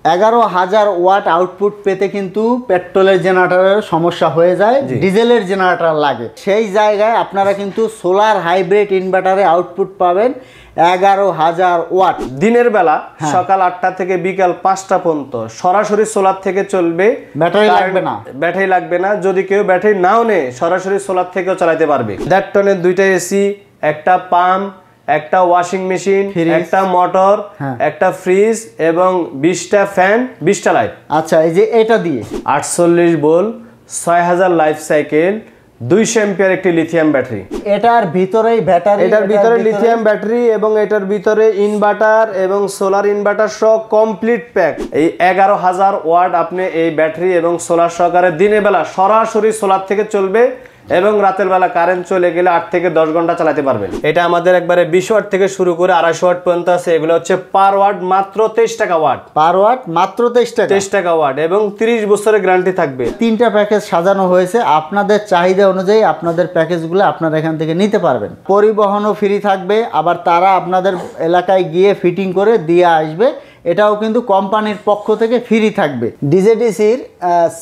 11,000 watt output পেতে কিন্তু পেট্রোলের জেনারেটরের সমস্যা হয়ে যায়, ডিজেলের জেনারেটর লাগে। সেই জায়গায় আপনারা কিন্তু সোলার হাইব্রিড ইনভার্টারে আউটপুট পাবেন 11,000 ওয়াট। দিনের বেলা সকাল 8টা থেকে বিকাল 5টা পর্যন্ত সরাসরি সোলার থেকে চলবে, ব্যাটারি লাগবে না। ব্যাটারি লাগবে না। যদি কেউ ব্যাটারি নাও নেয় সরাসরি সোলার থেকেও চালাতে পারবে। 1.5 টনের 2টা এসি, একটা পাম্প, একটা ওয়াশিং মেশিন, একটা মোটর, একটা ফ্রিজ এবং 20টা ফ্যান, 20টা লাইট। আচ্ছা, এই যে এটা দিয়ে 48 ভোল্ট, 6000 লাইফ সাইকেল, 200 এম্পিয়ার একটি লিথিয়াম ব্যাটারি। এটার ভিতরেই ব্যাটারি, এটার ভিতরে লিথিয়াম ব্যাটারি এবং এটার ভিতরে ইনভার্টার এবং সোলার ইনভার্টার সহ কমপ্লিট প্যাক। এই 11,000 ওয়াট আপনি এই ব্যাটারি এবং সোলার সহকারে দিনের বেলা সরাসরি সোলার থেকে চলবে এবং রাতের বেলা কারেন্ট চলে গেলে 8 থেকে 10 ঘন্টা চালাতে পারবেন। এটা আমাদের একবারে 20 ওয়াট থেকে শুরু করে 250 ওয়াট পর্যন্ত আছে। এগুলো হচ্ছে পার ওয়াট মাত্র 23 টাকা ওয়াট। পার ওয়াট মাত্র 23 টাকা ওয়াট এবং 30 বছরের গ্যারান্টি থাকবে। 3টা প্যাকেজ সাজানো হয়েছে আপনাদের চাহিদা অনুযায়ী। আপনাদের প্যাকেজগুলো আপনারা এখান থেকে নিতে পারবেন। পরিবহনও ফ্রি থাকবে, আবার তারা আপনাদের এলাকায় গিয়ে ফিটিং করে দিয়ে আসবে। এটাও কিন্তু কোম্পানির পক্ষ থেকে ফ্রি থাকবে। ডিজেডিসির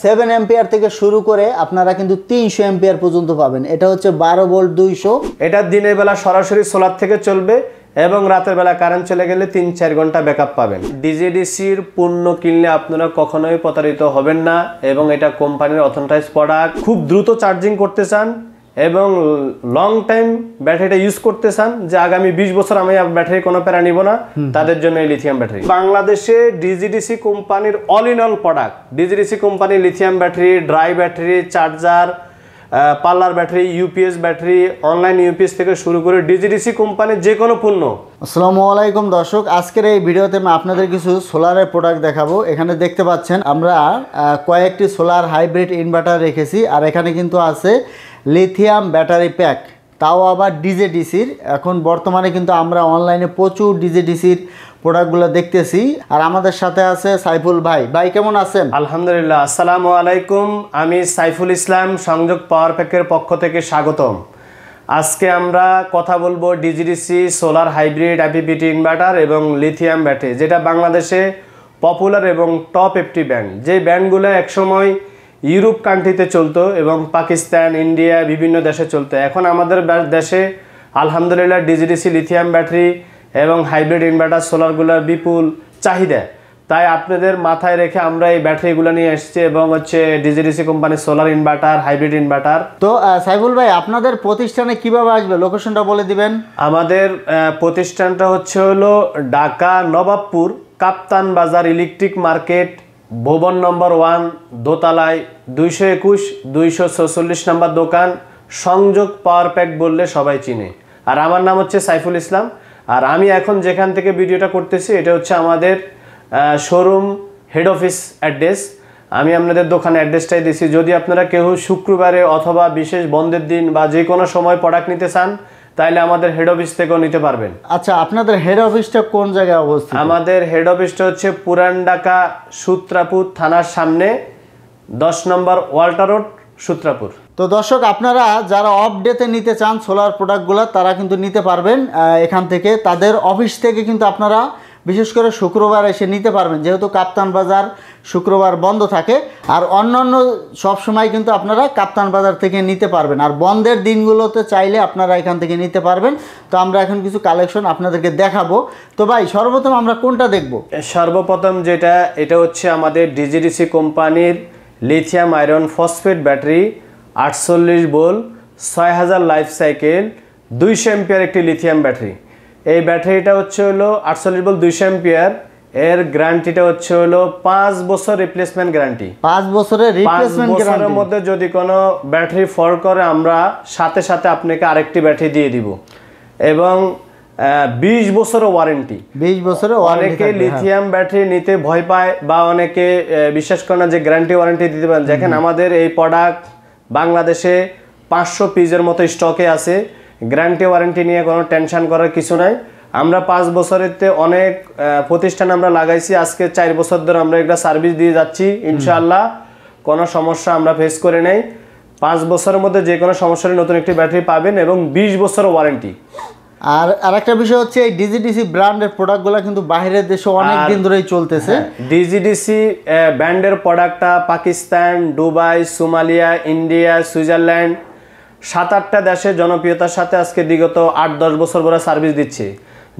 7 এম্পিয়ার থেকে শুরু করে আপনারা কিন্তু 300 এম্পিয়ার পর্যন্ত পাবেন। এটা হচ্ছে 12 ভোল্ট 200। এটা দিনের বেলা সরাসরি সোলার থেকে চলবে এবং রাতের বেলা কারেন্ট চলে গেলে 3-4 ঘন্টা ব্যাকআপ পাবেন। ডিজেডিসির পণ্য কিনলে আপনারা কখনোই প্রতারিত হবেন না এবং এটা কোম্পানির অথেন্টাইজ প্রোডাক্ট। খুব দ্রুত চার্জিং করতে চান এবং লং টাইম ব্যাটারিটা ইউজ করতে চান, যে আগামী 20 বছর আমি ব্যাটারি কোনো প্যারা নিব না, তাদের জন্য এই লিথিয়াম ব্যাটারি। বাংলাদেশে ডিজিডিসি কোম্পানির all in all product, DGDC কোম্পানির lithium battery, dry battery, charger, parlour battery, UPS battery, online UPS থেকে শুরু করে ডিজিডিসি কোম্পানির যে কোনো পণ্য। আসসালামু আলাইকুম দর্শক, আজকের এই ভিডিওতে আমি আপনাদের কিছু সোলারের প্রোডাক্ট দেখাবো। এখানে দেখতে পাচ্ছেন আমরা কয়েকটি সোলার হাইব্রিড ইনভার্টার রেখেছি, আর এখানে কিন্তু আছে লিথিয়াম ব্যাটারি প্যাক, তাও আবার ডিজেডিসির। এখন বর্তমানে কিন্তু আমরা অনলাইনে প্রচুর ডিজেডিসির প্রোডাক্টগুলো দেখতেছি। আর আমাদের সাথে আছে সাইফুল ভাই। ভাই কেমন আছেন? আলহামদুলিল্লাহ, আসসালামু আলাইকুম। আমি সাইফুল ইসলাম, সংযোগ পাওয়ার প্যাকের পক্ষ থেকে স্বাগতম। আজকে আমরা কথা বলবো ডিজিডিসি সোলার হাইব্রিড আইপিপিটি ইনভার্টার এবং লিথিয়াম ব্যাটারি, যেটা বাংলাদেশে পপুলার এবং টপ একটি ব্র্যান্ড। যে ব্র্যান্ডগুলো একসময় ইউরোপ কান্ট্রিতে চলতো এবং পাকিস্তান, ইন্ডিয়া বিভিন্ন দেশে চলতো। এখন আমাদের দেশে আলহামদুলিল্লাহ ডিজিডিসি লিথিয়াম ব্যাটারি এবং হাইব্রিড ইনভার্টার সোলারগুলোর বিপুল চাহিদা। তাই আপনাদের মাথায় রেখে আমরা এই ব্যাটারিগুলো নিয়ে এসেছি এবং হচ্ছে ডিজিডিসি কোম্পানির সোলার ইনভার্টার, হাইব্রিড ইনভার্টার। তো সাইফুল ভাই, আপনাদের প্রতিষ্ঠানে কিভাবে আসবে, লোকেশনটা বলে দিবেন। আমাদের প্রতিষ্ঠানটা হলো ঢাকা নবাবপুর কাপ্তান বাজার ইলেকট্রিক মার্কেট, ভবন নম্বর 1, দোতলায় 221-246 নম্বর দোকান। সংযোগ পাওয়ার প্যাক বললে সবাই চিনে। আর আমার নাম হচ্ছে সাইফুল ইসলাম। আর আমি এখন যেখান থেকে ভিডিওটা করতেছি এটা হচ্ছে আমাদের শোরুম হেড অফিস অ্যাড্রেস। আমি আপনাদের দোকানে অ্যাড্রেসটাই দিছি। যদি আপনারা কেউ শুক্রবারে অথবা বিশেষ বন্ধের দিন বা যে কোনো সময় প্রোডাক্ট নিতে চান, তাইলে আমাদের হেড অফিস থেকেও নিতে পারবেন। আচ্ছা, আপনাদের হেড অফিসটা কোন জায়গায় অবস্থিত? আমাদের হেড অফিসটা হচ্ছে পুরান ঢাকা সূত্রাপুর থানার সামনে, 10 নম্বর ওয়াল্টার রোড, সূত্রাপুর। তো দর্শক, আপনারা যারা অফ ডেতে নিতে চান সোলার প্রোডাক্টগুলো, তারা কিন্তু নিতে পারবেন এখান থেকে। তাদের অফিস থেকে কিন্তু আপনারা বিশেষ করে শুক্রবার এসে নিতে পারবেন, যেহেতু কাপ্তান বাজার শুক্রবার বন্ধ থাকে। আর অন্যান্য সব সময় কিন্তু আপনারা কাপ্তান বাজার থেকে নিতে পারবেন। আর বন্ধের দিনগুলোতে চাইলে আপনারা এখান থেকে নিতে পারবেন। তো আমরা এখন কিছু কালেকশন আপনাদেরকে দেখাবো। তো ভাই, সর্বপ্রথম আমরা কোনটা দেখব? সর্বপ্রথম এটা হচ্ছে আমাদের ডিজিডিসি কোম্পানির lithium iron phosphate battery, 48 volt, 6000 life cycle, 200 ampere একটি লিথিয়াম ব্যাটারি। এই ব্যাটারিটা হচ্ছে 48 ভোল্ট 200 এম্পিয়ার। এর গ্যারান্টিটা হচ্ছে 5 বছর রিপ্লেসমেন্ট গ্যারান্টি। 5 বছরের রিপ্লেসমেন্ট গ্যারান্টি। 5 বছরের মধ্যে যদি কোনো ব্যাটারি ফল্ট করে, আমরা সাথে সাথে আপনাকে আরেকটি ব্যাটারি দিয়ে দিব এবং 20 বছরের ওয়ারেন্টি। 20 বছরের ওয়ারেন্টি। অনেকে লিথিয়াম ব্যাটারি নিতে ভয় পায় বা অনেকে বিশ্বাস করে না যে গ্যারান্টি ওয়ারেন্টি দিতে পারেন। দেখেন, আমাদের এই প্রোডাক্ট বাংলাদেশে 500 পিসের মতো স্টকে আছে। গ্যারান্টি ওয়ারেন্টি নিয়ে কোনো টেনশন করার কিছু নাই। আমরা 5 বছরেতে অনেক প্রতিষ্ঠান আমরা লাগাইছি। আজকে 4 বছর ধরে আমরা একটা সার্ভিস দিয়ে যাচ্ছি। ইনশাআল্লাহ কোনো সমস্যা আমরা ফেস করে নেই। 5 বছরের মধ্যে যে কোনো সমস্যার নতুন একটি ব্যাটারি পাবেন এবং 20 বছরের ওয়ারেন্টি। আর আরেকটা বিষয় হচ্ছে এই ডিজিডিসি ব্র্যান্ডের প্রোডাক্টগুলো কিন্তু বাইরের দেশে অনেক দিন ধরেই চলতেছে। ডিজিডিসি ব্র্যান্ডের প্রোডাক্টটা Pakistan, Dubai, Somalia, India, Switzerland 7-8টা দেশে জনপ্রিয়তার সাথে আজকে বিগত 8-10 বছর ধরে সার্ভিস দিচ্ছে।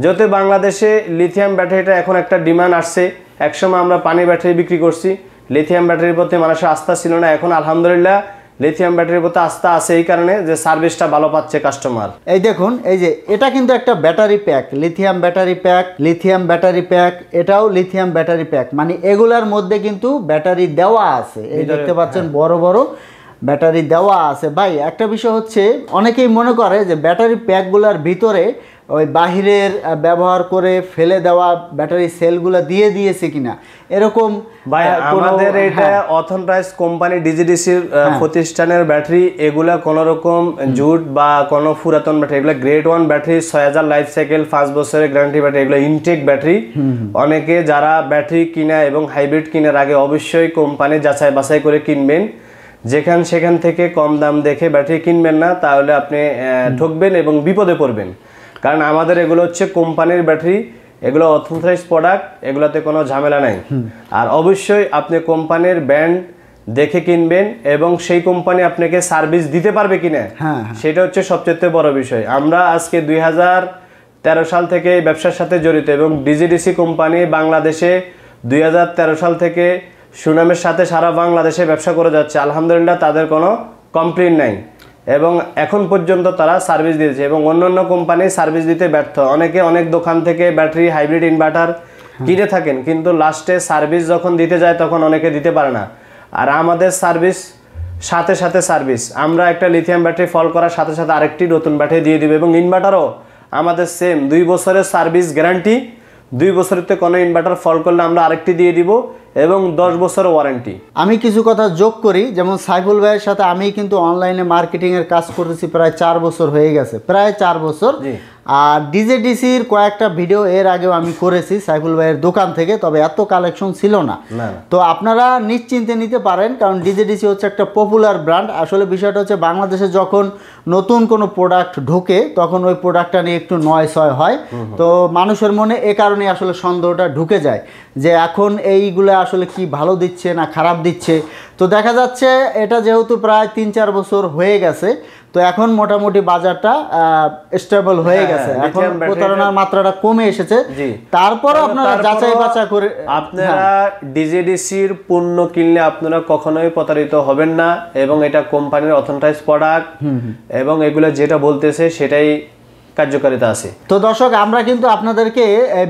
যেহেতু বাংলাদেশে লিথিয়াম ব্যাটারিটা এখন একটা ডিমান্ড আসছে, একসময় আমরা পানি ব্যাটারি বিক্রি করছি, লিথিয়াম ব্যাটারির প্রতি মানুষের আস্থা ছিল না, এখন আলহামদুলিল্লাহ লিথিয়াম ব্যাটারির প্রতি আস্থা আছে, এই কারণে যে সার্ভিসটা ভালো পাচ্ছে কাস্টমার। এই দেখুন, এই যে এটা কিন্তু একটা battery pack, lithium battery pack, lithium battery pack, এটাও লিথিয়াম ব্যাটারি প্যাক, মানে এগুলার মধ্যে কিন্তু ব্যাটারি দেওয়া আছে। এই দেখতে পাচ্ছেন বড় বড় ব্যাটারি দেওয়া আছে। ভাই একটা বিষয় হচ্ছে, অনেকেই মনে করে যে ব্যাটারি প্যাকগুলোর ভিতরে ওই বাহিরের ব্যবহার করে ফেলে দেওয়া ব্যাটারি সেলগুলো দিয়ে দিয়েছে কিনা, এরকম ভাই আমাদের এটা অথরাইজ কোম্পানি ডিজিডিসির প্রতিষ্ঠানের ব্যাটারি, এগুলা কোনো রকম জুট বা কোনো পুরাতন ব্যাটারি, এগুলো গ্রেড 1 ব্যাটারি, 6000 লাইফ সাইকেল, 5 বছরের গ্যারান্টি ব্যাটারি, এগুলো ইনটেক ব্যাটারি। অনেকে যারা ব্যাটারি কিনা এবং হাইব্রিড কেনার আগে অবশ্যই কোম্পানি যাচাই বাছাই করে কিনবেন, সেখান থেকে কম দাম দেখে ব্যাটারি কিনবেন না, তাহলে আপনি ঠকবেন এবং বিপদে পড়বেন। কারণ আমাদের এগুলো হচ্ছে কোম্পানির ব্যাটারি, এগুলো অথরাইজড প্রোডাক্ট, এগুলোতে কোনো ঝামেলা নাই। আর অবশ্যই আপনি কোম্পানির ব্র্যান্ড দেখে কিনবেন এবং সেই কোম্পানি আপনাকে সার্ভিস দিতে পারবে কিনা, সেটা হচ্ছে সবচেয়ে বড় বিষয়। আমরা আজকে 2013 সাল থেকে এই ব্যবসার সাথে জড়িত এবং ডিজিডিসি কোম্পানি বাংলাদেশে 2013 সাল থেকে সুনামের সাথে সারা বাংলাদেশে ব্যবসা করে যাচ্ছে। আলহামদুলিল্লাহ তাদের কোনো কমপ্লেইন নাই এবং এখন পর্যন্ত তারা সার্ভিস দিয়েছে এবং অন্যান্য কোম্পানি সার্ভিস দিতে ব্যর্থ। অনেকে অনেক দোকান থেকে ব্যাটারি, হাইব্রিড ইনভার্টার কিনে থাকেন, কিন্তু লাস্টে সার্ভিস যখন দিতে যায় তখন অনেকে দিতে পারে না। আর আমাদের সার্ভিস সাথে সাথে সার্ভিস, আমরা একটা লিথিয়াম ব্যাটারি ফল করার সাথে সাথে আরেকটি নতুন ব্যাটারি দিয়ে দিব এবং ইনভার্টারও আমাদের সেম 2 বছরের সার্ভিস গ্যারান্টি, 2 বছরেতে কোনো ইনভার্টার ফল করলে আমরা আরেকটি দিয়ে দিব এবং 10 বছরের ওয়ারেন্টি। আমি কিছু কথা যোগ করি, যেমন সাইফুল ভাইয়ের সাথে আমি কিন্তু অনলাইনে মার্কেটিংয়ের কাজ করতেছি প্রায় 4 বছর হয়ে গেছে, প্রায় 4 বছর। আর ডিজেডিসির কয়েকটা ভিডিও এর আগেও আমি করেছি সাইফুল ভাইয়ের দোকান থেকে, তবে এত কালেকশন ছিল না। তো আপনারা নিশ্চিন্তে নিতে পারেন, কারণ ডিজেডিসি হচ্ছে একটা পপুলার ব্র্যান্ড। আসলে বিষয়টা হচ্ছে বাংলাদেশে যখন নতুন কোনো প্রোডাক্ট ঢোকে তখন ওই প্রোডাক্টটা নিয়ে একটু নয় হয়, তো মানুষের মনে এ কারণে আসলে সন্দেহটা ঢুকে যায় যে এখন এইগুলো আসলে কি ভালো দিচ্ছে না খারাপ দিচ্ছে। তো দেখা যাচ্ছে এটা যেহেতু প্রায় 3-4 বছর হয়ে গেছে, তো এখন মোটামুটি বাজারটা স্টেবল হয়ে গেছে, এখন প্রতারণার মাত্রাটা কমে এসেছে। তারপরও আপনারা যাচাই বাছাই করে আপনারা ডিজেডিসির পণ্য কিনলে আপনারা কখনোই প্রতারিত হবেন না এবং এটা কোম্পানির অথরাইজ প্রোডাক্ট এবং এগুলো যেটা বলতেছে সেটাই কার্যকারিতা আছে। তো দর্শক, আমরা কিন্তু আপনাদেরকে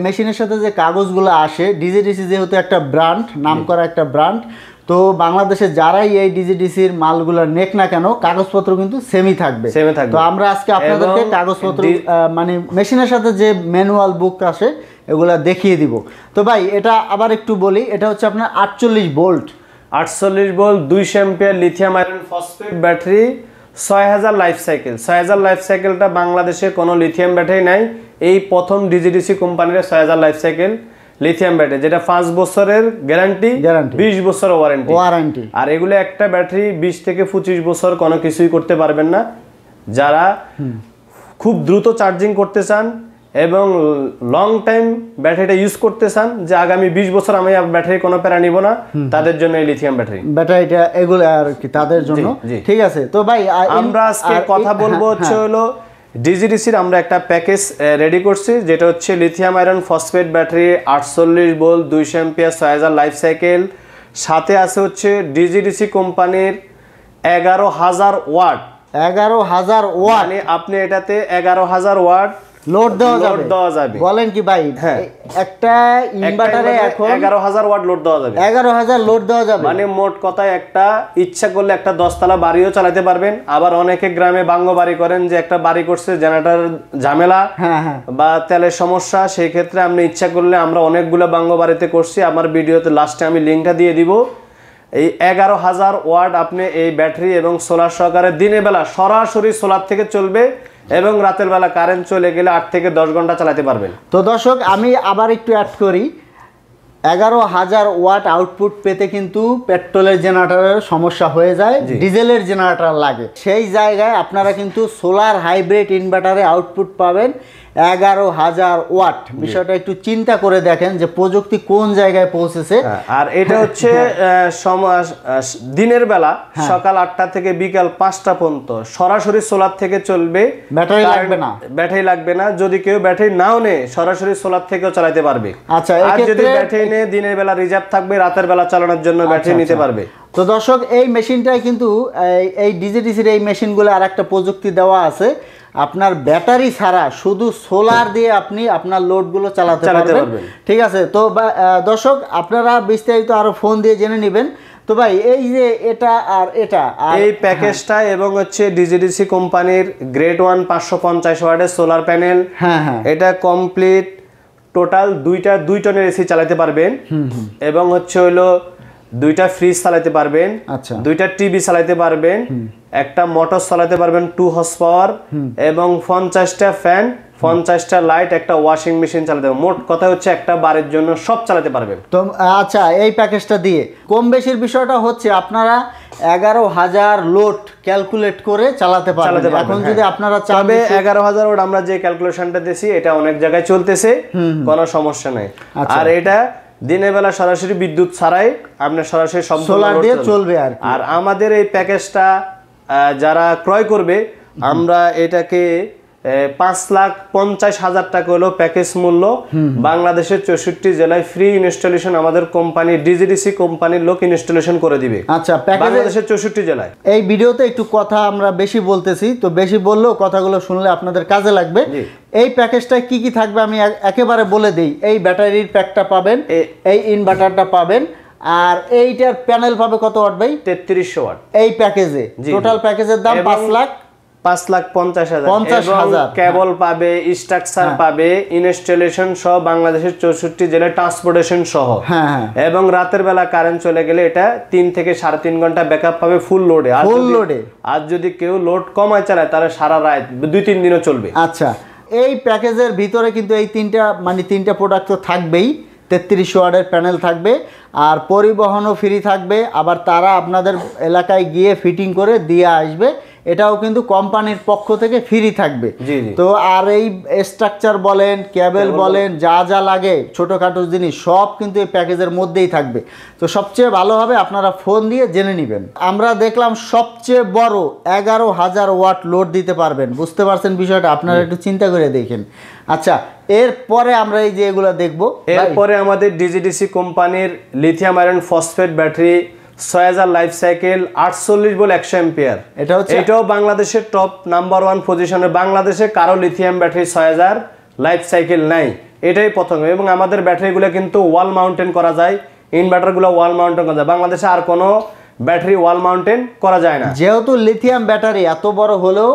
মেশিনের সাথে যে কাগজগুলো আসে, ডিজেডিসি যেহেতু একটা ব্র্যান্ড, নামকরা একটা ব্র্যান্ড, তো বাংলাদেশে যারাই এই ডিজিডিসির মালগুলো নেক না কেন কাগজপত্র কিন্তু সেমই থাকবে। তো আমরা আজকে আপনাদেরকে কাগজপত্র মানে মেশিনের সাথে যে ম্যানুয়াল বুক আসে এগুলা দেখিয়ে দিব। তো ভাই এটা আবার একটু বলি, এটা হচ্ছে আপনার 48 volt 200 ampere lithium iron phosphate battery, 6000 life cycle. 6000 life সাইকেলটা বাংলাদেশে কোনো লিথিয়াম ব্যাটারি নাই, এই প্রথম ডিজিডিসি কোম্পানির 6000 লাইফ সাইকেল লিথিয়াম ব্যাটারি, যেটা 5 বছরের গ্যারান্টি, 20 বছর ওয়ারেন্টি। আর এগুলো একটা ব্যাটারি 20 থেকে 25 বছর কোনো কিছুই করতে পারবেন না। যারা খুব দ্রুত চার্জিং করতে চান এবং লং টাইম ব্যাটারিটা ইউজ করতে চান, যে আগামী 20 বছর আমি ব্যাটারি কোনো প্যারা নিব না, তাদের জন্য এই লিথিয়াম ব্যাটারিটা এগুলো আর কি তাদের জন্য। ঠিক আছে, তো ভাই আমরা আজকে কথা বলবো হচ্ছে হলো ডিজিডিসির আমরা একটা প্যাকেজ রেডি করছি, যেটা হচ্ছে lithium iron phosphate battery 48 volt 200 ampere 6000 life cycle, সাথে আছে হচ্ছে ডিজিডিসি কোম্পানির 11000 ওয়াট। 11000 ওয়াট মানে আপনি এটাতে 11000 ওয়াট লোড দেওয়া যাবে। বলেন কি ভাই, একটা ইনভার্টারে এখন 11000 ওয়াট লোড দেওয়া যাবে। 11000 লোড দেওয়া যাবে, মানে মোট কথায় একটা ইচ্ছা করলে একটা 10 তলা বাড়িও চালাতে পারবেন। আবার অনেকে গ্রামে বাঙ্গ বাড়ি করেন, যে একটা বাড়ি করছে জেনারেটর ঝামেলা বা তেলের সমস্যা, সেই ক্ষেত্রে আপনি ইচ্ছা করলে, আমরা অনেকগুলো বাঙ্গ বাড়িতে করছি, আমার ভিডিওতে লাস্টে আমি লিঙ্কটা দিয়ে দিব। এই 11000 ওয়াট আপনি এই ব্যাটারি এবং সোলার সহকারে দিনের বেলা সরাসরি সোলার থেকে চলবে এবং রাতের বেলা কারেন্ট চলে গেলে 8 থেকে 10 ঘন্টা চালাতে পারবেন। তো দর্শক, আমি আবার একটু অ্যাড করি, 11,000 ওয়াট আউটপুট পেতে কিন্তু পেট্রোলের জেনারেটরের সমস্যা হয়ে যায়, ডিজেলের জেনারেটর লাগে। সেই জায়গায় আপনারা কিন্তু সোলার হাইব্রিড ইনভার্টারে আউটপুট পাবেন 11,000 ওয়াট। বিষয়টা একটু চিন্তা করে দেখেন যে প্রযুক্তি কোন জায়গায় পৌঁছেছে। আর এটা হচ্ছে দিনের বেলা সকাল 8টা থেকে বিকাল 5টা পর্যন্ত সরাসরি সোলার থেকে চলবে, ব্যাটারি লাগবে না। ব্যাটারি লাগবে না, যদি কেউ ব্যাটারি নাও নেয় সরাসরি সোলার থেকেও চালাতে পারবে। আচ্ছা, আর যদি ব্যাটারি নেয় দিনের বেলা রিজার্ভ থাকবে, রাতের বেলা চালানোর জন্য ব্যাটারি নিতে পারবে। তো দর্শক, এই মেশিনটাই কিন্তু এই ডিজিডিসির এই মেশিনগুলো আর একটা প্রযুক্তি দেওয়া আছে, আপনার ব্যাটারি ছাড়া শুধু সোলার দিয়ে আপনি আপনার লোডগুলো চালাতে পারবেন। ঠিক আছে, তো দর্শক আপনারা বিস্তারিত আরো ফোন দিয়ে জেনে নেবেন। তো ভাই এই যে এটা আর এটা এই প্যাকেজটা এবং হচ্ছে ডিজিডিসি কোম্পানির গ্রেড 1 550 ওয়াটের সোলার প্যানেল, এটা কমপ্লিট টোটাল 2 টনের এসি চালাতে পারবেন, এবং হচ্ছে হলো 2টা ফ্রিজ চালাতে পারবেন, 2টা টিভি চালাতে পারবেন, একটা মোটর চালাতে পারবেন 2 হর্স পাওয়ার, এবং 50টা ফ্যান, 50টা লাইট, একটা ওয়াশিং মেশিন চালাতে পারবেন। মোট কথা হচ্ছে একটা বাড়ির জন্য সব চালাতে পারবেন। তো আচ্ছা, এই প্যাকেজটা দিয়ে কম বেশির বিষয়টা হচ্ছে আপনারা 11,000 লোড ক্যালকুলেট করে চালাতে পারবেন। এখন যদি আপনারা চাবে 11,000 ওয়াট, আমরা যে ক্যালকুলেশনটা দিয়েছি এটা অনেক জায়গায় চলতেছে, কোনো সমস্যা নাই। আর এটা দিনের বেলা সরাসরি বিদ্যুৎ ছাড়াই আপনার সরাসরি সব সোলার দিয়ে চলবে। আর আমাদের এই প্যাকেজটা যারা ক্রয় করবে, আমরা এটাকে 5,50,000 টাকা হলো প্যাকেজ মূল্য। বাংলাদেশের 64 জেলায় ফ্রি ইনস্টলেশন আমাদের কোম্পানি ডিজিডিসি কোম্পানির লোক ইনস্টলেশন করে দিবে। আচ্ছা, বাংলাদেশের 64 জেলায়। এই ভিডিওতে একটু কথা আমরা বেশি বলতেছি, তো বেশি বললেও কথাগুলো শুনলে আপনাদের কাজে লাগবে। এই প্যাকেজটায় কি কি থাকবে আমি একেবারে বলে দিই। এই ব্যাটারির প্যাকটা পাবেন, এই ইনভার্টারটা পাবেন, আর এইটার প্যানেল পাবে কত ওয়াট ভাই? 3300 ওয়াট। এই প্যাকেজে টোটাল প্যাকেজের দাম 5,50,000। কেবল পাবে, স্ট্রাকচার পাবে, ইনস্টলেশন সহ বাংলাদেশের 64 জেলায় ট্রান্সপোর্টেশন সহ। এবং রাতের বেলা কারেন্ট চলে গেলে এটা 3 থেকে 3.5 ঘন্টা ব্যাকআপ পাবে ফুল লোডে। আর যদি কেউ লোড কমায় চালায় তাহলে সারা রাত 2-3 দিনও চলবে। আচ্ছা, এই প্যাকেজের ভিতরে কিন্তু এই তিনটা প্রোডাক্ট তো থাকবেই। 3300 ওয়াটের প্যানেল থাকবে, আর পরিবহনও ফ্রি থাকবে, আবার তারা আপনাদের এলাকায় গিয়ে ফিটিং করে দিয়ে আসবে, এটাও কিন্তু কোম্পানির পক্ষ থেকে ফ্রি থাকবে। তো আর এই স্ট্রাকচার বলেন, কেবল বলেন, যা যা লাগে ছোটোখাটো জিনিস সব কিন্তু এই প্যাকেজের মধ্যেই থাকবে। তো সবচেয়ে ভালো হবে আপনারা ফোন দিয়ে জেনে নেবেন। আমরা দেখলাম সবচেয়ে বড় 11,000 ওয়াট লোড দিতে পারবেন। বুঝতে পারছেন বিষয়টা? আপনারা একটু চিন্তা করে দেখেন। আচ্ছা, এরপরে আমরা এই যে এগুলো দেখবো, এরপরে আমাদের ডিজিডিসি কোম্পানির lithium iron phosphate battery 6000 life cycle 48 volt 100 ampere. এটাও বাংলাদেশের টপ নাম্বার 1 পজিশনে। বাংলাদেশে কারো লিথিয়াম ব্যাটারি 6000 লাইফ সাইকেল নাই, এটাই প্রথম। এবং আমাদের ব্যাটারিগুলো কিন্তু ওয়াল মাউন্টেন করা যায়, ইনভার্টারগুলো ওয়াল মাউন্টেন করা যায়। বাংলাদেশে আর কোনো ব্যাটারি ওয়াল মাউন্টেন করা যায় না। যেহেতু লিথিয়াম ব্যাটারি এত বড় হলেও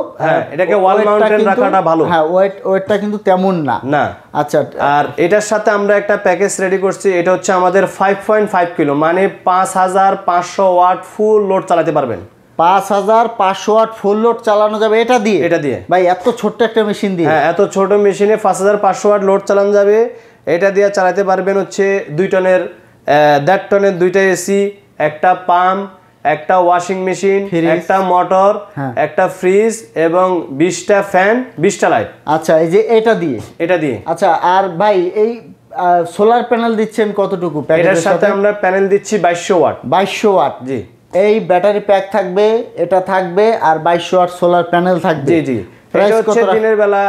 এটাকে ওয়াল মাউন্টেন রাখাটা ভালো। ওয়েটটা কিন্তু তেমন না। আচ্ছা, আর এটার সাথে আমরা একটা প্যাকেজ রেডি করছি। এটা হচ্ছে আমাদের 5.5 কিলো, মানে 5,500 ওয়াট ফুল লোড চালাতে পারবেন। 5,500 ওয়াট ফুল লোড চালানো যাবে এটা দিয়ে ভাই? এত ছোট্ট একটা মেশিন দিয়ে? এত ছোট মেশিনে 5,500 ওয়াট লোড চালানো যাবে। এটা দিয়ে চালাতে পারবেন হচ্ছে 2 টনের 1.5 টনের 2টা এসি, একটা পাম্প, একটা ওয়াশিং মেশিন, একটা মোটর, একটা ফ্রিজ, এবং 20টা ফ্যান, 20টা লাইট। আচ্ছা, এই যে এটা দিয়ে। আচ্ছা, আর ভাই এই সোলার প্যানেল দিচ্ছেন কতটুকু? এটার সাথে আমরা প্যানেল দিচ্ছি 2200 ওয়াট। 2200 ওয়াট, জি। এই ব্যাটারি প্যাক থাকবে, এটা থাকবে, আর 2200 ওয়াট সোলার প্যানেল থাকবে। জি। এটা হচ্ছে দিনের বেলা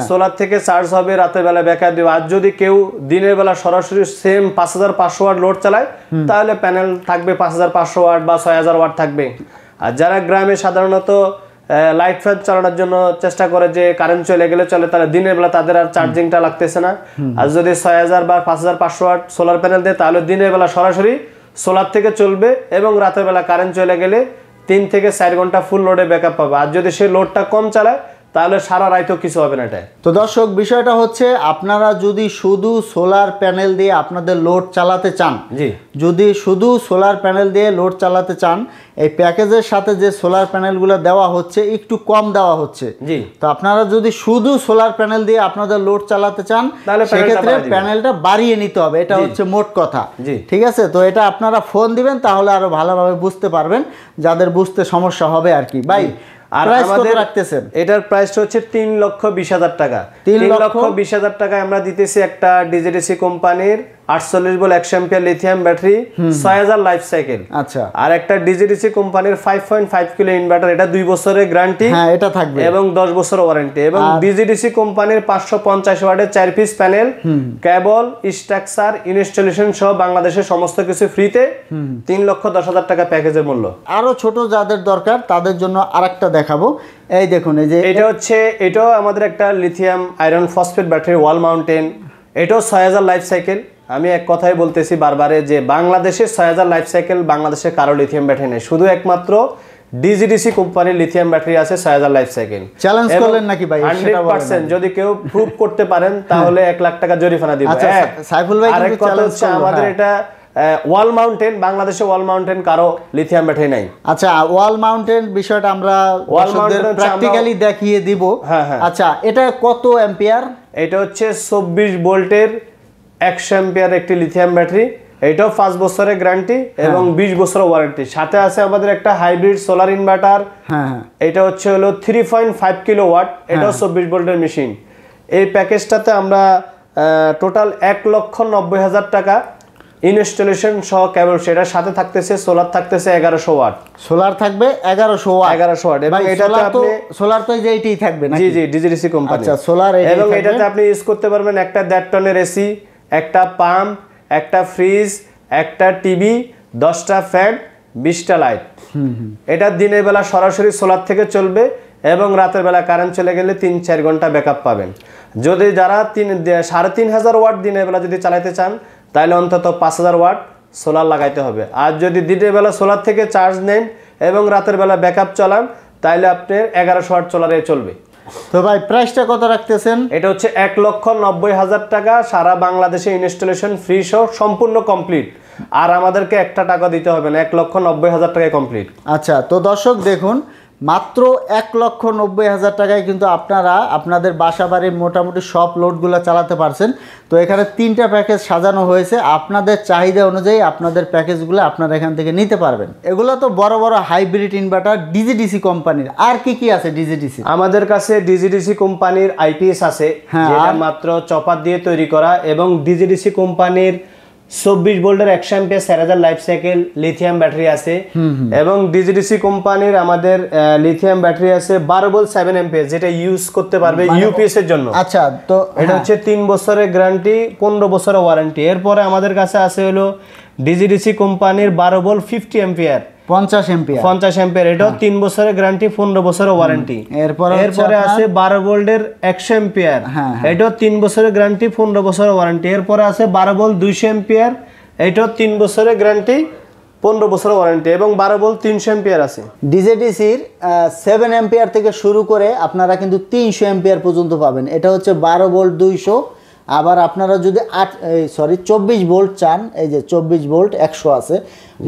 সোলার থেকে চার্জ হবে, রাতের বেলা ব্যাকআপ দেবে। আর যদি কেউ দিনের বেলা সরাসরি সেম 5,500 ওয়াট লোড চালায় তাহলে প্যানেল থাকবে 5,500 ওয়াট বা 6,000 ওয়াট থাকবে। আর যারা গ্রামে সাধারণত লাইট ফ্যান চালানোর জন্য চেষ্টা করে যে কারেন্ট চলে গেলে চলে, তাহলে দিনের বেলা তাদের আর চার্জিংটা লাগতেছে না। আর যদি 6,000 বা 5,500 ওয়াট সোলার প্যানেল দেয় তাহলে দিনের বেলা সরাসরি সোলার থেকে চলবে, এবং রাতের বেলা কারেন্ট চলে গেলে 3 থেকে 4 ঘন্টা ফুল লোডে ব্যাকআপ পাবে। আর যদি সে লোডটা কম চালায় তাহলে সারা রাইতেও কিছু হবে না এটা। তো দর্শক, বিষয়টা হচ্ছে আপনারা যদি শুধু সোলার প্যানেল দিয়ে আপনাদের লোড চালাতে চান, যদি শুধু সোলার প্যানেল দিয়ে লোড চালাতে চান, এই প্যাকেজের সাথে যে সোলার প্যানেলগুলো দেওয়া হচ্ছে একটু কম দেওয়া হচ্ছে। তো আপনারা যদি শুধু সোলার প্যানেল দিয়ে আপনাদের লোড চালাতে চান, সেক্ষেত্রে প্যানেলটা বাড়িয়ে নিতে হবে, এটা হচ্ছে মোট কথা। ঠিক আছে, তো এটা আপনারা ফোন দিবেন, তাহলে আরো ভালোভাবে বুঝতে পারবেন, যাদের বুঝতে সমস্যা হবে আর কি। ভাই, আর আমাদের রাখতেছেন এটার প্রাইসটা হচ্ছে 3,20,000 টাকা। 3,20,000 টাকায় আমরা দিতেছি একটা ডিজিডিসি কোম্পানির 48 volt 100 ampere lithium battery, 6000 life cycle. আচ্ছা, আর একটা ডিজিডিসি কোম্পানির 5.5 কিলো ইনভার্টার, এটা 2 বছরের গ্যারান্টি, হ্যাঁ এটা থাকবে, এবং 10 বছর ওয়ারেন্টি। এবং ডিজিডিসি কোম্পানির 550 ওয়াটের 4 পিস প্যানেল, কেবল, স্ট্রাকচার, ইনস্টলেশন সহ বাংলাদেশের সমস্ত কিছু ফ্রিতে। 3,10,000 টাকা প্যাকেজের মূল্য। আরো ছোট যাদের দরকার তাদের জন্য আরেকটা দেখাবো। এই দেখুন, এই যে এটাও আমাদের একটা লিথিয়াম আয়রন ফসফেট ব্যাটারি ওয়াল মাউন্টেন, এটাও 6000 লাইফ সাইকেল। আমি এক কথাই বলতেছি বারবারে যে বাংলাদেশে 6000 লাইফ সাইকেল, বাংলাদেশে কারো লিথিয়াম ব্যাটারি নেই, শুধু একমাত্র ডিজিডিসি কোম্পানির লিথিয়াম ব্যাটারি আছে 6000 লাইফ সাইকেল। চ্যালেঞ্জ করলেন নাকি ভাই? 100% যদি কেউ প্রুভ করতে পারেন তাহলে 1 লাখ টাকা জরিমানা দিব। আচ্ছা সাইফুল ভাই, আরেক কথা হচ্ছে আমাদের এটা ওয়াল মাউন্টেন, বাংলাদেশে ওয়াল মাউন্টেন কারো লিথিয়াম ব্যাটারি নাই। আচ্ছা, ওয়াল মাউন্টেন বিষয়টা আমরা প্র্যাকটিক্যালি দেখিয়ে দিব। আচ্ছা, এটা কত অ্যাম্পিয়ার? এটা হচ্ছে 24 ভোল্টের 100 অ্যাম্পিয়ার একটি লিথিয়াম ব্যাটারি, এটাও 5 বছরের গ্যারান্টি এবং 20 বছরের ওয়ারেন্টি। সাথে আছে আমাদের একটা হাইব্রিড সোলার ইনভার্টার, এটা হচ্ছে হলো 3.5 কিলোওয়াট, এটাও 24 ভোল্টের মেশিন। এই প্যাকেজটাতে আমরা টোটাল 1,90,000 টাকা ইনস্টলেশন সহ কেবল, সেটার সাথে থাকতেছে সোলার, থাকতেছে 1100 ওয়াট। সোলার থাকবে 1100 ওয়াট, 1100 ওয়াট। এবং এটাতে আপনি সোলার তো যে এইটাই থাকবে নাকি? জি ডিজিডিসি কোম্পানি। আচ্ছা, সোলার এবং এটাতে আপনি ইউজ করতে পারবেন একটা 1.5 টনের এসি, একটা পাম্প, একটা ফ্রিজ, একটা টিভি, 10টা ফ্যান, 20টা লাইট। এটা দিনের বেলা সরাসরি সোলার থেকে চলবে এবং রাতের বেলা কারেন্ট চলে গেলে 3-4 ঘন্টা ব্যাকআপ পাবেন। যদি যারা 3,500 ওয়াট দিনের বেলা যদি চালাতে চান, তাহলে অন্তত 5000 ওয়াট সোলার লাগাইতে হবে। আর যদি দিনের বেলা সোলার থেকে চার্জ নেন এবং রাতের বেলা ব্যাকআপ চালান, তাহলে আপনার 1100 ওয়াট সোলারে চলবে। তো ভাই, প্রাইসটা কত রাখতেছেন? এটা হচ্ছে 1,90,000 টাকা, সারা বাংলাদেশে ইনস্টলেশন ফ্রি সহ সম্পূর্ণ কমপ্লিট। আর আমাদেরকে একটা টাকা দিতে হবে না, 1,90,000 টাকায় কমপ্লিট। আচ্ছা, তো দর্শক দেখুন, মাত্র 1,90,000 টাকায় কিন্তু আপনারা আপনাদের বাসা বাড়ির মোটামুটি সব লোডগুলো চালাতে পারছেন। তো এখানে 3টা প্যাকেজ সাজানো হয়েছে, আপনাদের চাহিদা অনুযায়ী আপনাদের প্যাকেজগুলো আপনারা এখান থেকে নিতে পারবেন। এগুলো তো বড় বড় হাইব্রিড ইনভার্টার ডিজিডিসি কোম্পানির। আর কি আছে ডিজিডিসি? আমাদের কাছে ডিজিডিসি কোম্পানির আইপিএস আছে, যেটা মাত্র চপার দিয়ে তৈরি করা, এবং ডিজিডিসি কোম্পানির 24 ভোল্টের 100 ampere 4000 life cycle lithium battery আছে। এবং ডিজিডিসি কোম্পানির আমাদের লিথিয়াম ব্যাটারি আছে 12 ভোল্ট 7 অ্যাম্পিয়ার, যেটা ইউজ করতে পারবে ইউপিএস এর জন্য। আচ্ছা, তো এটা হচ্ছে 3 বছরের গ্যারান্টি, 15 বছরের ওয়ারেন্টি। এরপরে আমাদের কাছে আছে হলো ডিজিডিসি কোম্পানির 12 ভোল্ট 50 অ্যাম্পিয়ার 50 অ্যাম্পিয়ার, এটাও 3 বছরের গ্যারান্টি, 15 বছরের ওয়ারেন্টি। এরপরে আছে 12 ভোল্টের 100 অ্যাম্পিয়ার, এটাও 3 বছরের গ্যারান্টি, 15 বছরের ওয়ারেন্টি। এরপরে আছে 12 ভোল্ট 200 অ্যাম্পিয়ার, এটাও 3 বছরের গ্যারান্টি, 15 বছরের ওয়ারেন্টি। এবং 12 ভোল্ট 300 অ্যাম্পিয়ার আছে। ডিজিডিসির 7 অ্যাম্পিয়ার থেকে শুরু করে আপনারা কিন্তু 300 অ্যাম্পিয়ার পর্যন্ত পাবেন। এটা হচ্ছে 12 ভোল্ট 200। আবার আপনারা যদি 24 ভোল্ট চান, এই যে 24 ভোল্ট 100 আছে।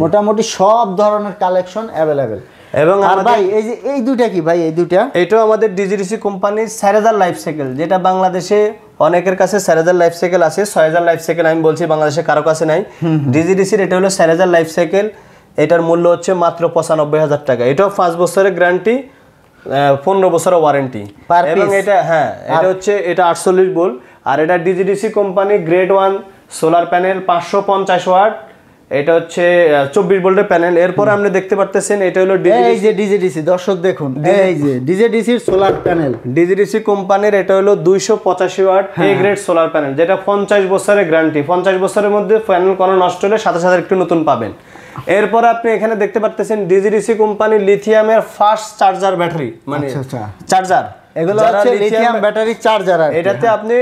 মোটামুটি সব ধরনের কালেকশন অ্যাভেলেবেল। এবং আর ভাই, এই যে এই দুইটা কি ভাই? এই দুইটা এটাও আমাদের ডিজিডিসি কোম্পানির 4000 লাইফ সাইকেল, যেটা বাংলাদেশে অনেকের কাছে 4000 লাইফ সাইকেল আছে, 6000 লাইফ সাইকেল আমি বলছি বাংলাদেশে কারো কাছে নাই। ডিজিডিসির এটা হলো 4000 লাইফ সাইকেল, এটার মূল্য হচ্ছে মাত্র 95,000 টাকা। এটাও 5 বছরের গ্যারান্টি, 15 বছরের ওয়ারেন্টি। এবং এটা এটা হচ্ছে এটা 48 ভোল্ট। আর এটা DGDC company grade 1 solar panel 550 watt, এটা হচ্ছে 24 ভোল্টের প্যানেল। এরপর আপনি দেখতে পারতেছেন এটা হলো ডিজিডিসি। দর্শক দেখুন, এই যে ডিজিডিসির সোলার প্যানেল, ডিজিডিসি কোম্পানির এটা হলো 285 watt A grade solar panel, যেটা 50 বছরের গ্যারান্টি। 50 বছরের মধ্যে প্যানেল কোনো নষ্ট হলে সাথে সাথে একটু নতুন পাবেন। এরপর আপনি এখানে দেখতে পাচ্ছেন ডিজিডিসি কোম্পানির লিথিয়ামের ফাস্ট চার্জার ব্যাটারি, মানে চার্জার, এগুলো হচ্ছে লিথিয়াম ব্যাটারি চার্জার। এটাতে আপনি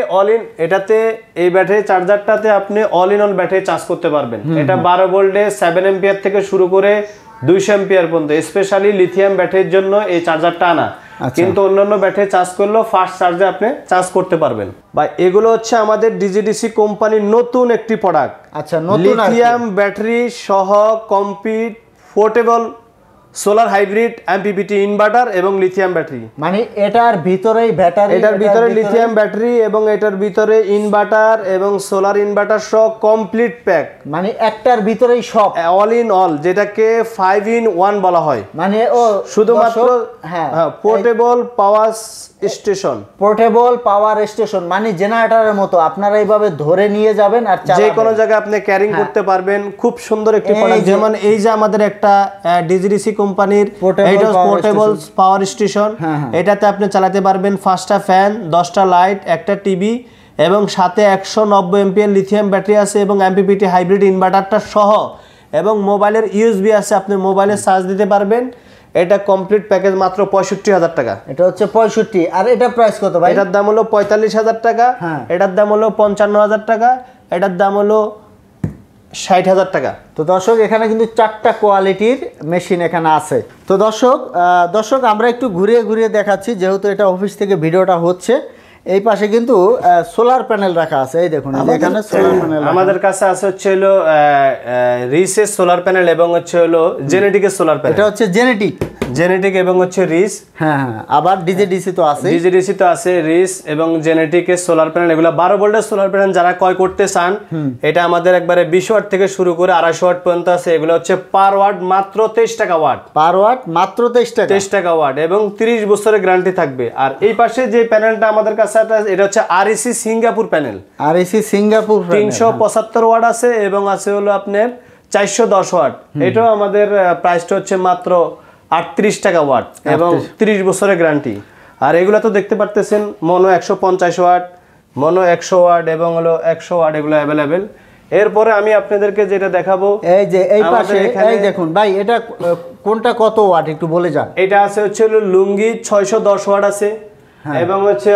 এই ব্যাটারি চার্জারটাতে আপনি all in on battery charge করতে পারবেন। এটা 12 ভোল্টে 7 অ্যাম্পিয়ার থেকে শুরু করে 200 অ্যাম্পিয়ার পর্যন্ত, স্পেশালি লিথিয়াম ব্যাটারির জন্য এই চার্জারটা আনা। কিন্তু অন্যান্য ব্যাটারি চার্জ করলেও ফাস্ট চার্জে আপনি চার্জ করতে পারবেন। বা এগুলো হচ্ছে আমাদের ডিজিডিসি কোম্পানির নতুন একটি প্রোডাক্ট। আচ্ছা, নতুন লিথিয়াম ব্যাটারি সহ complete portable solar hybrid MPPT inverter এবং লিথিয়াম ব্যাটারি। মানে এটার ভিতরেই ব্যাটারি, এটার ভিতরে লিথিয়াম ব্যাটারি এবং এটার ভিতরে ইনভার্টার এবং সোলার ইনভার্টার সহ কমপ্লিট প্যাক। মানে একটার ভিতরেই সব, অল ইন অল, যেটাকে 5 in 1 বলা হয়। মানে ও শুধুমাত্র হ্যাঁ portable power station, portable power station, মানে জেনারেটরের মতো আপনারা এইভাবে ধরে নিয়ে যাবেন আর যে কোনো জায়গায় আপনি ক্যারিং করতে পারবেন। খুব সুন্দর একটি প্রোডাক্ট। যেমন এই যে আমাদের একটা ডিজিডিসি কোম্পানির এটা পোর্টেবল পাওয়ার স্টেশন, এটাতে আপনি চালাতে পারবেন 5টা ফ্যান, 10টা লাইট, একটা টিভি এবং সাথে 190 এমপিএর লিথিয়াম ব্যাটারি আছে এবং এমপিপিটি হাইব্রিড ইনভার্টারটা সহ এবং মোবাইলের ইউএসবি আছে, আপনি মোবাইলে চার্জ দিতে পারবেন। এটা কমপ্লিট প্যাকেজ মাত্র 65,000 টাকা। এটা হচ্ছে 65। আর এটা প্রাইস কত ভাই? এটার দাম হলো 45,000 টাকা, এটার দাম হলো 55,000 টাকা, এটার দাম হলো 60,000 টাকা। তো দর্শক এখানে কিন্তু 4টা কোয়ালিটির মেশিন এখানে আছে। তো দর্শক আমরা একটু ঘুরিয়ে ঘুরিয়ে দেখাচ্ছি, যেহেতু এটা অফিস থেকে ভিডিওটা হচ্ছে। এই পাশে কিন্তু সোলার প্যানেল রাখা আছে, এই দেখুন এখানে সোলার প্যানেল আমাদের কাছে আছে হচ্ছে হলো রিসের সোলার প্যানেল এবং হচ্ছে হলো জেনেটিকের সোলার প্যানেল। এটা হচ্ছে জেনেটিক এবং হচ্ছে রিস। হ্যাঁ, আবার ডিজিডিসি তো আছে, রিস এবং জেনেটিকের সোলার প্যানেল। এগুলো 12 ভোল্টের সোলার প্যানেল যারা ক্রয় করতে চান, এটা আমাদের একবারে 20 ওয়াট থেকে শুরু করে 250 ওয়াট পর্যন্ত আছে। এগুলো হচ্ছে পার ওয়াট মাত্র 23 টাকা ওয়াট, পার ওয়াট মাত্র 23 টাকা ওয়াট এবং 30 বছরের গ্যারান্টি থাকবে। আর এই পাশে যে প্যানেলটা আমাদের কাছে এটা হচ্ছে আরইসি সিঙ্গাপুর প্যানেল। 375 ওয়াট আছে এবং আছে হলো আপনার 410 ওয়াট। এটাও আমাদের প্রাইসটা হচ্ছে মাত্র 38 টাকা ওয়াট এবং 30 বছরের গ্যারান্টি। আর এগুলো তো দেখতে পারতেছেন মনো 150 ওয়াট, মনো 100 ওয়াট এবং হলো 100 ওয়াট, এগুলো অ্যাভেলেবেল। এরপরে আমি আপনাদেরকে যেটা দেখাবো, এই যে এই পাশে এই দেখুন ভাই, এটা কোনটা কত ওয়াট একটু বলে যান। এটা আছে হচ্ছে হলো লুঙ্গি 610 ওয়াট আছে এবং হচ্ছে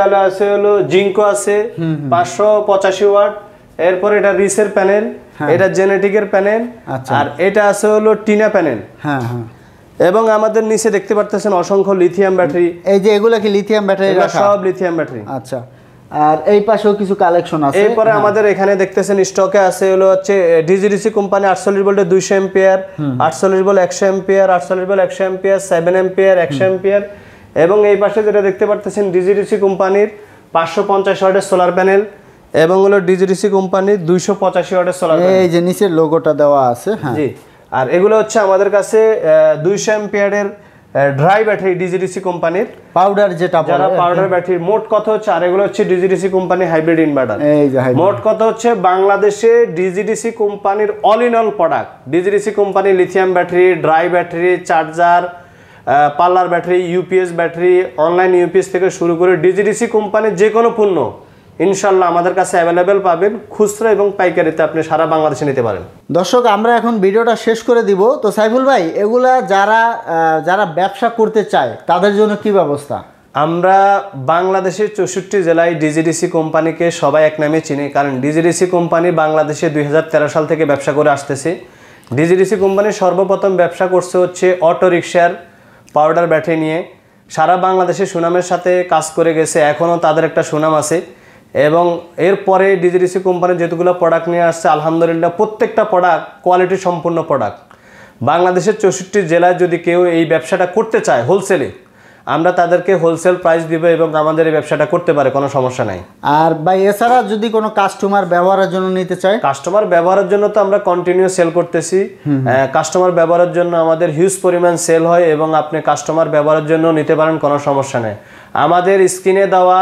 হলো জিঙ্কো আছে 585 ওয়াট। এরপর এটা রিসের প্যানেল, এটা জেনেটিকের প্যানেল, আর এটা আছে হলো টিনা প্যানেল। এবং আমাদের নিচে দেখতে পারতেছেন অসংখ্য লিথিয়াম ব্যাটারি। এই যে এগুলা কি লিথিয়াম ব্যাটারি রাখা? সব লিথিয়াম ব্যাটারি। আচ্ছা, আর এই পাশেও কিছু কালেকশন আছে। এরপরে আমাদের এখানে দেখতেছেন স্টকে আছে হলো হচ্ছে ডিজিডিসি কোম্পানি 48 ভোল্টের 200 ampere, 48 volt 100 ampere, 48 volt 100 ampere, 7 ampere, 100 ampere. এবং এই পাশে যেটা দেখতে পারতেছেন ডিজিডিসি কোম্পানির 550 ওয়াটের সোলার প্যানেল এবং হলো ডিজিডিসি কোম্পানির 285 ওয়াটের সোলার প্যানেল। এই যে নিচের লোগোটা দেওয়া আছে। জি, আর এগুলো হচ্ছে আমাদের কাছে 200 এম্পিয়ারের ড্রাই ব্যাটারি ডিজিডিসি কোম্পানির পাউডার, যেটা যারা পাউডার ব্যাটারি। মোট কথা হচ্ছে, আর এগুলো হচ্ছে ডিজিডিসি কোম্পানি হাইব্রিড ইনভার্টার। মোট কথা হচ্ছে বাংলাদেশে ডিজিডিসি কোম্পানির all in all product. DGDC company lithium battery, dry battery, charger, parlour battery, UPS battery, online UPS থেকে শুরু করে ডিজিডিসি কোম্পানির যে কোনো পণ্য ইনশাল্লাহ আমাদের কাছে অ্যাভেলেবেল পাবেন। খুচরা এবং পাইকারিতে আপনি সারা বাংলাদেশে নিতে পারেন। দর্শক আমরা এখন ভিডিওটা শেষ করে দিব। তো সাইফুল ভাই, এগুলা যারা ব্যবসা করতে চায় তাদের জন্য কি ব্যবস্থা? আমরা বাংলাদেশের 64 জেলায় ডিজিডিসি কোম্পানিকে সবাই এক নামে চিনি, কারণ ডিজিডিসি কোম্পানি বাংলাদেশে 2013 সাল থেকে ব্যবসা করে আসতেছে। ডিজিডিসি কোম্পানি সর্বপ্রথম ব্যবসা করছে হচ্ছে অটো রিক্সার পাউডার ব্যাটারি নিয়ে। সারা বাংলাদেশে সুনামের সাথে কাজ করে গেছে, এখনও তাদের একটা সুনাম আছে। এবং এরপরে ডিজিডিসি কোম্পানি যেগুলো প্রোডাক্ট নিয়ে আসছে, আলহামদুলিল্লাহ প্রত্যেকটা প্রোডাক্ট কোয়ালিটি সম্পূর্ণ প্রোডাক্ট। বাংলাদেশের 64 জেলায় যদি কেউ এই ব্যবসাটা করতে চায় হোলসেলে, আমরা তাদেরকে হোলসেল প্রাইস দিব এবং আমাদের এই ব্যবসাটা করতে পারে, কোনো সমস্যা নাই। আর ভাই এছাড়া যদি কোনো কাস্টমার ব্যবহারের জন্য নিতে চায়? কাস্টমার ব্যবহারের জন্য তো আমরা কন্টিনিউ সেল করতেছি। কাস্টমার ব্যবহারের জন্য আমাদের হিউজ পরিমাণ সেল হয় এবং আপনি কাস্টমার ব্যবহারের জন্য নিতে পারেন, কোনো সমস্যা নেই। আমাদের স্ক্রিনে দেওয়া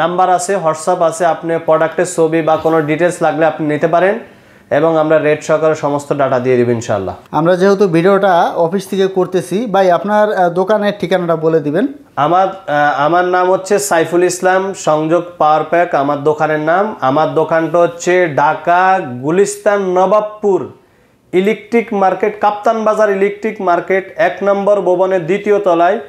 নাম্বার আছে, হোয়াটসঅ্যাপ আছে, আপনি প্রোডাক্টের ছবি বা কোনো ডিটেলস লাগলে আপনি নিতে পারেন এবং আমরা রেট সহকারে সমস্ত ডাটা দিয়ে দেব ইনশাআল্লাহ। আমরা যেহেতু ভিডিওটা অফিস থেকে করতেছি, ভাই আপনার দোকানের ঠিকানাটা বলে দিবেন। আমার নাম হচ্ছে সাইফুল ইসলাম, সংযোগ পাওয়ার প্যাক আমার দোকানের নাম। আমার দোকানটা হচ্ছে ঢাকা গুলিস্তান নবাবপুর ইলেকট্রিক মার্কেট, কাপ্তান বাজার ইলেকট্রিক মার্কেট 1 নম্বর ভবনের 2য় তলায়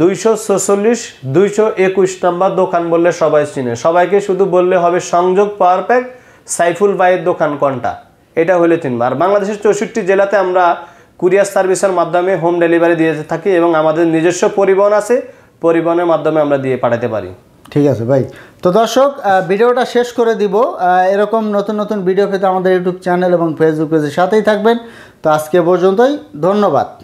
246-221 নম্বর দোকান বললে সবাই চিনে। সবাইকে শুধু বললে হবে সংযোগ পাওয়ার প্যাক সাইফুল ভাইয়ের দোকান কোনটা, এটা হলে চিনবে। আর বাংলাদেশের 64 জেলাতে আমরা কুরিয়ার সার্ভিসের মাধ্যমে হোম ডেলিভারি দিয়ে থাকি এবং আমাদের নিজস্ব পরিবহন আছে, পরিবহনের মাধ্যমে আমরা দিয়ে পাঠাতে পারি। ঠিক আছে ভাই। তো দর্শক, ভিডিওটা শেষ করে দিব। এরকম নতুন নতুন ভিডিও পেতে আমাদের ইউটিউব চ্যানেল এবং ফেসবুক পেজের সাথেই থাকবেন। তো আজকে পর্যন্তই, ধন্যবাদ।